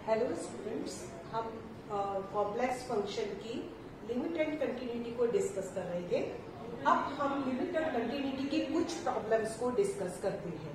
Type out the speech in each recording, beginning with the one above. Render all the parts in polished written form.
Hello students, हम complex function की limit and continuity को डिस्कस कर रहे थे। अब हम लिमिट एंड कंटिन्यूटी की कुछ प्रॉब्लम्स को डिस्कस करते हैं।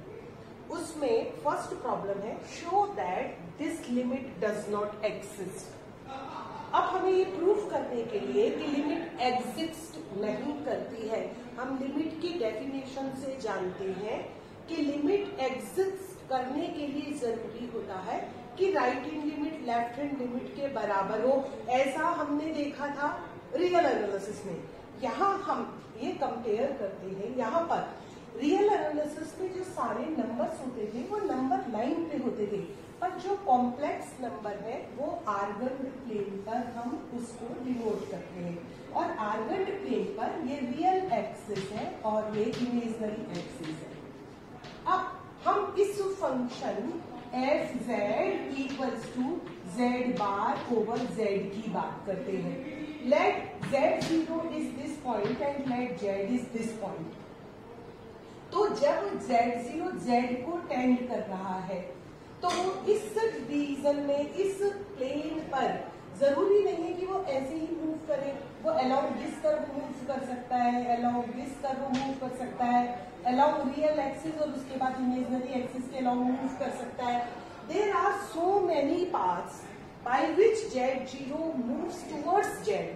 उसमें फर्स्ट प्रॉब्लम है show that this limit does not exist. अब हमें ये प्रूफ करने के लिए कि लिमिट एग्जिस्ट नहीं करती है, हम लिमिट की डेफिनेशन से जानते हैं कि लिमिट एग्जिस्ट करने के लिए जरूरी होता है कि right hand limit left hand limit के बराबर हो। ऐसा हमने देखा था रियल एनालिसिस में। यहाँ हम ये कंपेयर करते हैं। यहाँ पर रियल एनालिसिस में जो सारे नंबर्स होते थे वो नंबर लाइन पे होते थे, पर जो कॉम्प्लेक्स नंबर है वो आर्गन प्लेन पर हम उसको डिनोट करते हैं, और आर्गन प्लेन पर ये रियल एक्सिस है और ये इमेजिनरी एक्सिस है। अब हम इस function f z equals to z bar over z की बात करते हैं। Let z zero is this point and let z is this point. तो जब जेड जीरो जेड को टेंड कर रहा है तो वो इस रीजन में इस प्लेन पर जरूरी नहीं है कि वो ऐसे ही मूव करे, वो अलोंग दिस कर्व मूव कर सकता है, अलोंग दिस कर्व मूव कर सकता है, अलोंग रियल एक्सिस और उसके बाद इमेजिनरी एक्सिस के अलोंग मूव कर सकता है। There are so many paths by which z zero moves towards z.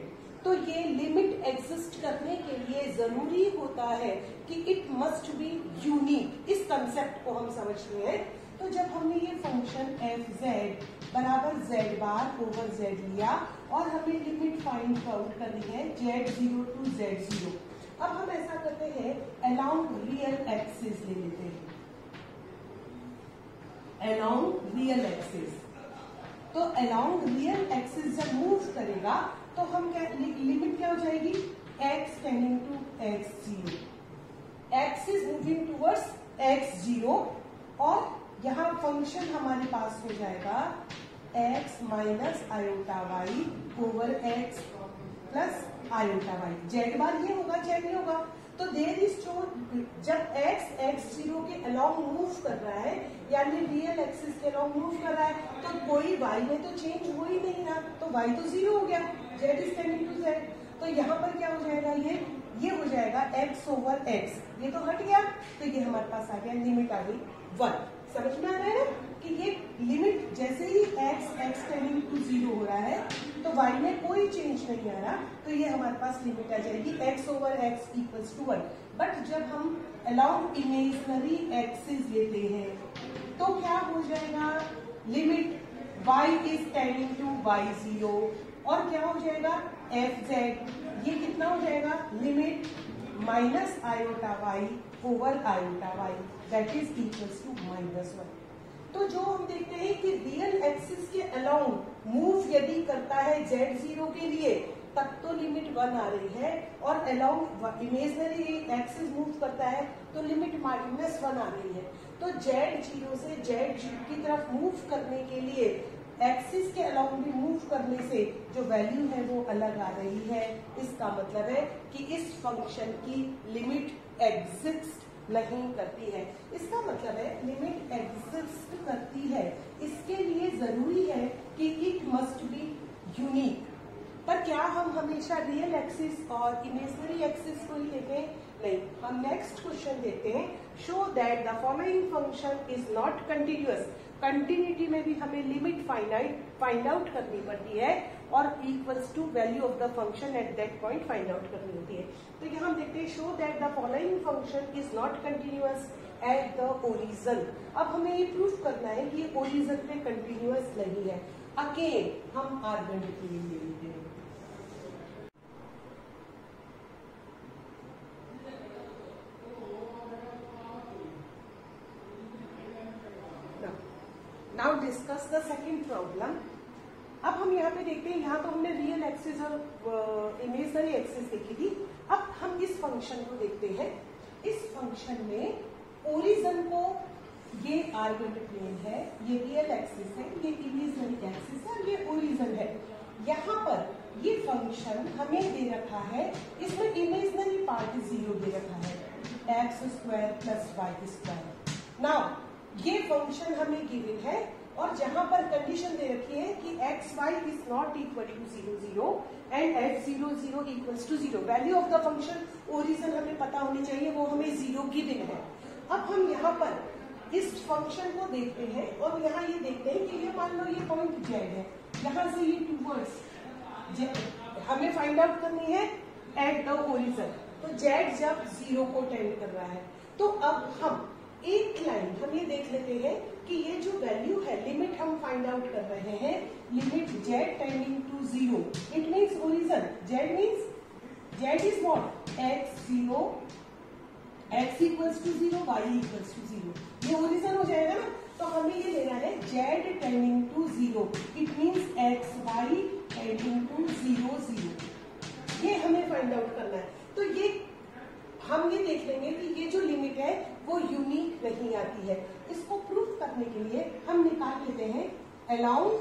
तो ये लिमिट एग्जिस्ट करने के लिए जरूरी होता है कि इट मस्ट बी यूनिक। इस कंसेप्ट को हम समझते हैं। तो जब हमने ये फंक्शन एफ जेड बराबर जेड बार ओवर जेड लिया और हमें लिमिट फाइंड आउट करनी है z zero to z zero. अब हम ऐसा करते हैं, अलोंग रियल एक्सिस ले लेते हैं, अलोंग रियल एक्सिस। तो अलोंग रियल एक्सिस जब मूव करेगा तो हम क्या लिमिट क्या हो जाएगी, x tending to x zero, x is moving towards x zero, और यहाँ फंक्शन हमारे पास हो जाएगा x minus iota y over x plus iota y. Z bar ये होगा, जेड नहीं होगा। तो देयर इज जब x जीरो के अलोंग मूव कर रहा है, यानी रियल एक्सिस के अलोंग मूव कर रहा है, तो कोई y में तो चेंज हो ही नहीं रहा, तो y तो जीरो हो गया, z is tending to z। तो यहाँ पर क्या हो जाएगा, ये हो जाएगा x ओवर x, ये तो हट गया, तो ये हमारे पास आ गया, लिमिट आ गई 1। समझ में आ रहा है ना कि ये लिमिट जैसे ही x टेंडिंग टू जीरो हो रहा है तो y में कोई चेंज नहीं आ रहा, तो ये हमारे पास लिमिट आ जाएगी x over x equals to 1। But जब हम अलोंग इमेजिनरी एक्सिस लेते हैं तो क्या हो जाएगा, limit y is tending to y zero, और क्या हो जाएगा एफ जेड, ये कितना हो जाएगा, limit minus iota y over iota y, that is equals to -1। तो जो हम देखते हैं कि रियल एक्सिस के अलोंग मूव यदि करता है जेड जीरो के लिए तब तो लिमिट 1 आ रही है, और अलोंग इमेजिनरी एक्सिस मूव करता है तो लिमिट -1 आ रही है। तो जेड जीरो से जेड की तरफ मूव करने के लिए एक्सिस के अलोंग भी मूव करने से जो वैल्यू है वो अलग आ रही है। इसका मतलब है कि इस फंक्शन की लिमिट एग्जिस्ट नहीं करती है। इसका मतलब है लिमिट एग्जिस्ट करती है, इसके लिए जरूरी है कि इट मस्ट बी यूनिक। पर क्या हम हमेशा रियल एक्सिस और इमेजिनरी एक्सिस को ही लेंगे? नहीं। हम नेक्स्ट क्वेश्चन देखते हैं, show that the following function is not continuous. Continuity में भी हमें लिमिट फाइंड आउट करनी पड़ती है और equals to value of the function at that point find out करनी होती है। तो यहाँ हम देखते हैं, show that the following function is not continuous at the origin. अब हमें ये प्रूफ करना है कि ये ओरिजिन पे कंटिन्यूअस नहीं है। अगेन हम आर्गन प्लेन ले लेते हैं। Now discuss the second problem. अब हम यहाँ पे देखते हैं, यहाँ तो हमने रियल एक्सिस और इमेजिनरी एक्सिस देखी थी। अब हम इस फंक्शन को देखते हैं। इस फंक्शन में ओरिजिन को, ये आर्गन प्लेन है, ये रियल एक्सिस है, ये इमेजिनरी एक्सिस है, ये ओरिजिन है। यहाँ पर ये फंक्शन हमें दे रखा है, इसमें इमेजिनरी पार्ट 0 दे रखा है, x² + y²। नाउ ये फंक्शन हमें गिवन है और जहां पर कंडीशन दे रखी है कि x y is not equal to 0 0 and f0 0 equals to 0, value of the function origin हमें पता होनी चाहिए, वो हमें 0 गिवन है। अब हम यहाँ पर इस फंक्शन को देखते हैं और यहाँ ये देखते हैं कि ये मान लो ये पॉइंट z है, यहाँ से ये टूवर्ड्स हमें फाइंड आउट करनी है एट द ओरिजिन। तो z जब 0 को टेंड कर रहा है, तो अब हम एक लाइन हम ये देख लेते हैं कि ये जो वैल्यू है, लिमिट हम फाइंड आउट कर रहे हैं, limit z tending to 0, it means origin, z is what, x0, x equals to 0, y equals to 0, ये ओरिजिन हो जाएगा ना। तो हमें ये लेना है z tending to 0, it means xy tending to 0 0, ये हमें फाइंड आउट करना है। तो ये हम ये देख लेंगे कि ये जो लिमिट है वो यूनिक नहीं आती है। इसको प्रूव करने के लिए हम निकाल लेते हैं along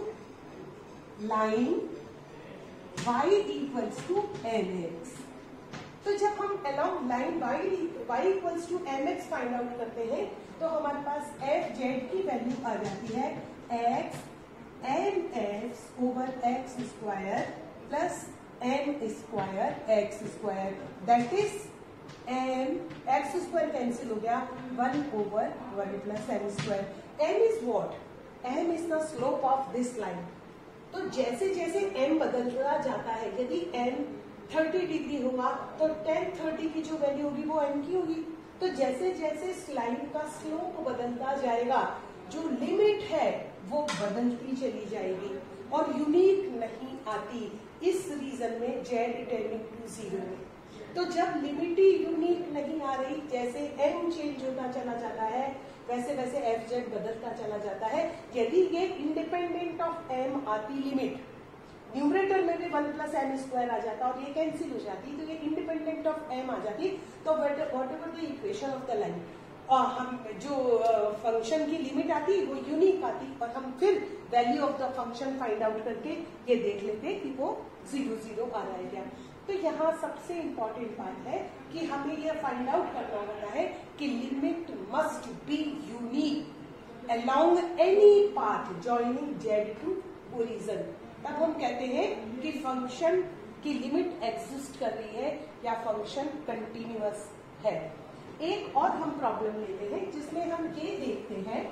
line y equals to mx। तो जब हम along line y equals to mx find out करते हैं, तो हमारे पास f z की वैल्यू आ जाती है x mx over x square plus m square x स्क्वायर, that is m x square cancel हो गया, 1 over 1 plus m square. m is what, m is the slope of this line. तो जैसे जैसे m बदलता जाता है, यदि m 30 डिग्री होगा तो tan 30 की जो वैल्यू होगी वो m की होगी। तो जैसे जैसे इस लाइन का स्लोप बदलता जाएगा, जो लिमिट है वो बदलती चली जाएगी और यूनिक नहीं आती इस रीजन में z टेंडिंग टू 0 में। तो जब लिमिट ही यूनिक नहीं आ रही, जैसे m चेंज होता चला जाता है, वैसे वैसे f z बदलता चला जाता है। यदि ये इंडिपेंडेंट ऑफ m आती लिमिट, न्यूमरेटर में भी 1 प्लस m स्क्वायर आ जाता और ये कैंसिल हो जाती, तो ये इंडिपेंडेंट ऑफ m आ जाती, तो what ever the equation of the line, हम जो फंक्शन की लिमिट आती वो यूनिक आती और हम फिर value of the function find out करके ये देख लेते कि वो 0 0 आ रहा है क्या। तो यहाँ सबसे इंपॉर्टेंट बात है कि हमें यह फाइंड आउट करना होता है कि limit must be unique along any path joining z to origin. तब हम कहते हैं कि फंक्शन की लिमिट एग्जिस्ट कर रही है या फंक्शन कंटिन्यूअस है। एक और हम प्रॉब्लम लेते हैं जिसमें हम ये देखते हैं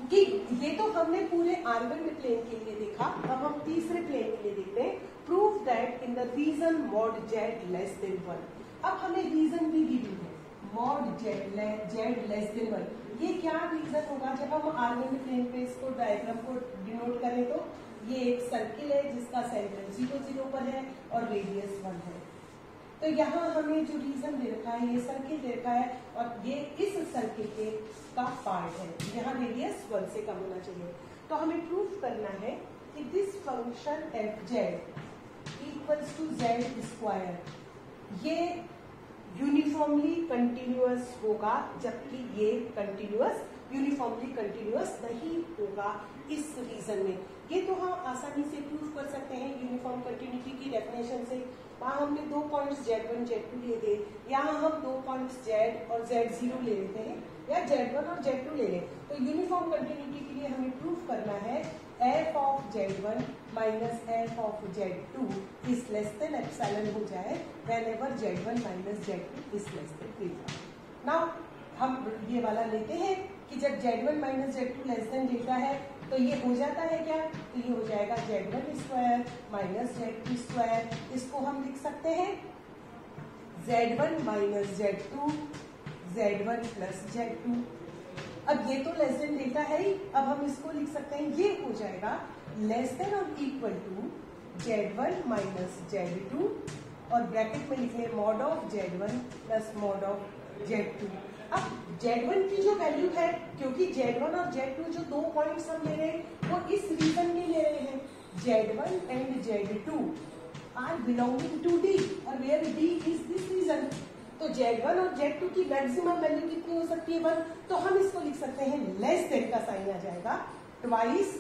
कि ये तो हमने पूरे R1 प्लेन के लिए देखा, अब हम तीसरे प्लेन के लिए देखते हैं। Prove that in the region mod z less than 1। अब हमें रीजन भी गिवन है, मॉड z लेस देन 1। ये क्या रीजन होगा, जब हम R1 प्लेन पे इसको डायग्राम को डिनोट करें तो ये एक सर्किल है जिसका सेंटर 0 0 पर है और रेडियस 1 है। तो यहाँ हमें जो रीजन दे रखा है, ये सर्किल दे रखा है और ये इस सर्किल के का पार्ट है, यहाँ रेडियस 1 से कम होना चाहिए। तो हमें प्रूफ करना है कि this function f z equals to z square, ये यूनिफॉर्मली कंटिन्यूअस होगा, जबकि ये यूनिफॉर्मली कंटिन्यूअस नहीं होगा इस रीजन में। ये तो हम आसानी से प्रूफ कर सकते हैं यूनिफॉर्म कंटिन्यूटी की डेफिनेशन से। वहां हमने 2 पॉइंट्स Z1 Z2 लिए थे, यहाँ हम 2 पॉइंट्स Z और Z0 ले लेते हैं या Z1 और Z2 ले लें। तो यूनिफॉर्म कंटिन्यूटी के लिए हमें प्रूफ करना है f of Z1 minus f of Z2 is less than epsilon हो जाए whenever Z1 minus Z2 is less than delta. Now हम ये वाला लेते हैं कि जब Z1 minus Z2 less than delta है तो ये हो जाता है क्या, तो ये हो जाएगा Z1 square minus Z2 square. इसको हम लिख सकते हैं Z1 minus Z2 Z1 plus Z2। अब ये तो लेस देन डेल्टा है ही, अब हम इसको लिख सकते हैं, ये हो जाएगा लेस देन और equal to Z1 minus Z2 और ब्रैकेट में लिख लें mod of Z1 plus mod of Z2। अब Z1 की जो वैल्यू है, क्योंकि Z1 और Z2 जो 2 पॉइंट्स हम ले रहे हैं वो इस रीजन के ले रहे हैं, Z1 and Z2 are belonging to D और where D is this region. तो Z1 और Z2 की मैक्सिमम वैल्यू कितनी हो सकती है 1, तो हम इसको लिख सकते हैं लेस देन का साइन आ जाएगा twice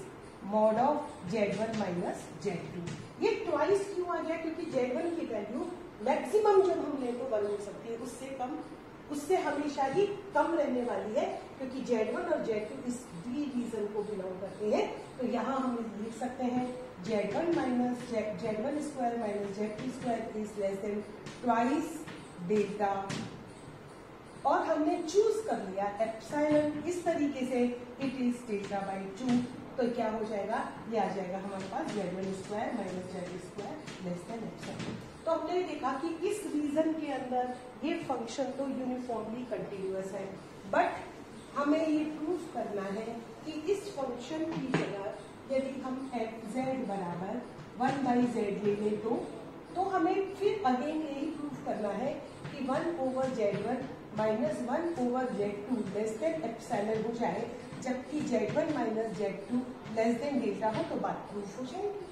mod of Z1 minus Z2। ये ट्वाइस क्यों आ गया, क्योंकि Z1 की वैल्यू मैक्सिमम जब हम ले तो 1 हो सकती है, उससे हमेशा ही कम रहने वाली है, क्योंकि Z1 और Z2 इस D रीजन को बिलोंग करते हैं। तो यहाँ हम लिख सकते हैं Z1 minus Z1 square minus Z2 square is less than twice delta, और हमने चूज कर लिया एप्सिलॉन इस तरीके से, इट इज डेल्टा बाई 2। तो क्या हो जाएगा, ये आ जाएगा हमारे पास Z1 square minus Z2 square less than epsilon. तो हमने देखा कि इस रीजन के अंदर ये फंक्शन तो यूनिफॉर्मली कंटिन्यूअस है, बट हमें ये प्रूव करना है कि इस फंक्शन की जगह यदि हम z बराबर 1 बाई जेड ले लें तो हमें फिर अगेन यही प्रूव करना है कि 1 over Z1 minus 1 over Z2 less then epsilon हो जाए, जबकि Z1 minus Z2 less than delta हो, तो बात प्रूफ हो जाएगी।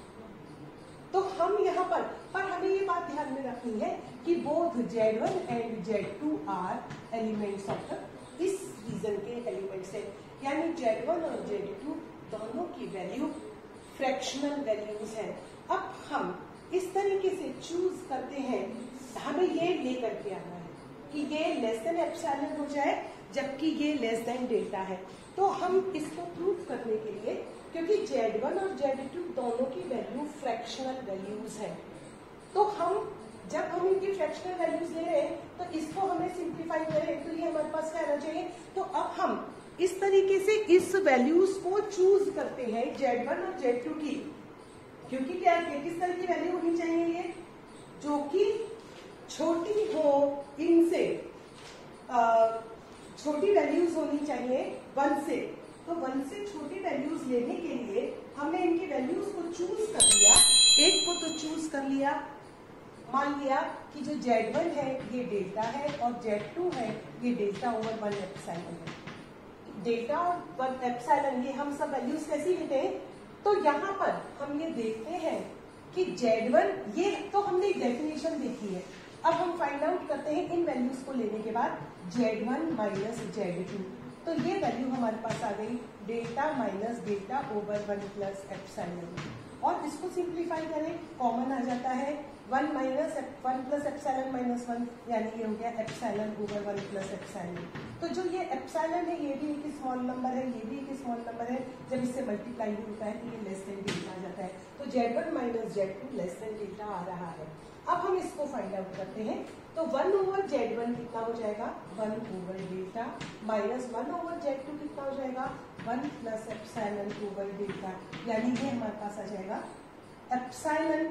तो हम यहाँ पर हमें ये बात ध्यान में रखनी है कि both Z1 and Z2 are elements of the इस रीजन के एलिमेंट्स है, यानी Z1 और Z2 दोनों की वैल्यू फ्रैक्शनल वैल्यूज है। अब हम इस तरीके से चूज करते हैं, हमें ये लेकर के आना है कि ये लेस देन एप्सिलॉन हो जाए, जबकि ये लेस देन डेल्टा है। तो हम इसको प्रूव करने के लिए, क्योंकि Z1 और Z2 दोनों की वैल्यू फ्रैक्शनल वैल्यूज है, तो जब हम इनकी फ्रैक्शनल वैल्यूज ले रहे हैं तो इसको हमें सिंप्लीफाई करें तो ये हमारे पास क्या आना चाहिए। तो अब हम इस तरीके से इस वैल्यूज को चूज करते हैं Z1 और Z2 की, क्योंकि क्या है, किस तरह की वैल्यू होनी चाहिए, ये जो कि छोटी हो इनसे, छोटी वैल्यूज होनी चाहिए 1 से। तो 1 से छोटी वैल्यूज लेने के लिए हमने इनकी वैल्यूज को चूज कर लिया। एक को तो चूज कर लिया, मान लिया कि जो Z1 है ये डेल्टा है और Z2 है ये डेल्टा ओवर 1 एप्सिलॉन है। डेल्टा और 1 एप्सिलॉन ये हम सब वैल्यूज कैसी लेते हैं, तो यहाँ पर हम ये देखते हैं कि Z1, ये तो हमने डेफिनेशन देखी है, अब हम फाइंड आउट करते हैं इन वैल्यूज को लेने के बाद Z1 माइनस Z2। तो ये वैल्यू हमारे पास आ गई delta minus delta over 1 plus epsilon, और इसको सिंप्लीफाई करें, कॉमन आ जाता है 1 प्लस एप्सिलॉन माइनस 1, यानी ये हो गया एप्सिलॉन ओवर 1 प्लस एप्सिलॉन। तो जो ये एप्सिलॉन है ये भी एक स्मॉल नंबर है, ये भी एक स्मॉल नंबर है, जब इससे मल्टीप्लाई होता है तो ये लेस देन डेल्टा आ जाता है। तो Z1 minus Z2 less than delta आ रहा है। अब हम इसको फाइंड आउट करते हैं, तो 1 ओवर Z1 कितना हो जाएगा, 1 over delta, minus 1 over Z2 कितना हो जाएगा, 1 प्लस एप्सिलॉन ओवर डेल्टा, यानी ये हमारे पास आ जाएगा एप्सिलॉन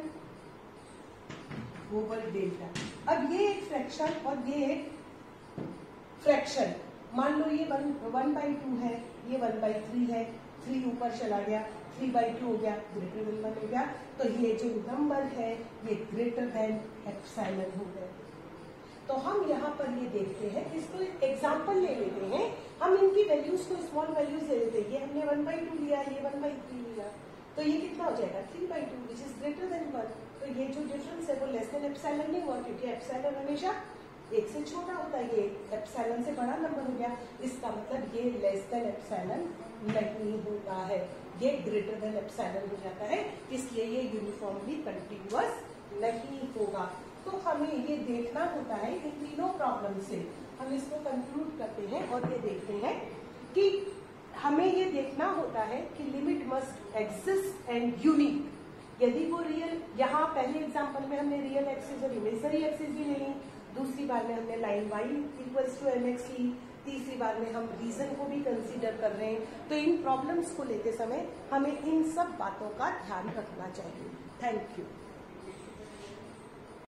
ओवर डेल्टा। अब ये एक फ्रैक्शन और ये एक फ्रैक्शन, मान लो ये 1/2 है, ये 1/3 है, 3 ऊपर चला गया, 3/2 हो गया, ग्रेटर देन 1 हो गया, तो ये जो नंबर है ये ग्रेटर देन एप्सिलॉन हो गया। तो हम यहाँ पर ये देखते हैं, इसको एक एग्जाम्पल ले लेते हैं, हम इनकी वैल्यूज को स्मॉल वैल्यूज ले लेते हैं। ये हमने 1/2 लिया, ये 1/3 लिया, तो ये कितना हो जाएगा 3/2 विच इज ग्रेटर देन 1। तो ये जो डिफरेंस है वो लेस देन एप्सिलॉन नहीं हुआ, क्योंकि एप्सिलॉन हमेशा 1 से छोटा होता है, ये एप्सिलॉन से बड़ा नंबर हो गया, इसका मतलब ये लेस देन एप्सिलॉन नहीं होता है, ये ग्रेटर देन एप्सिलॉन हो जाता है, इसलिए ये यूनिफॉर्मली कंटिन्यूअस नहीं होगा। तो हमें ये देखना होता है, इन तीनों प्रॉब्लम से हम इसको कंक्लूड करते हैं और ये देखते हैं कि हमें ये देखना होता है कि limit must exist and unique. यदि वो रियल, यहाँ पहले एग्जांपल में हमने रियल एक्सिस और इमेजिनरी एक्सिस भी ले ली, दूसरी बार में हमने line y equals to mx ली, तीसरी बार में हम रीजन को भी कंसीडर कर रहे हैं। तो इन प्रॉब्लम्स को लेते समय हमें इन सब बातों का ध्यान रखना चाहिए। Thank you.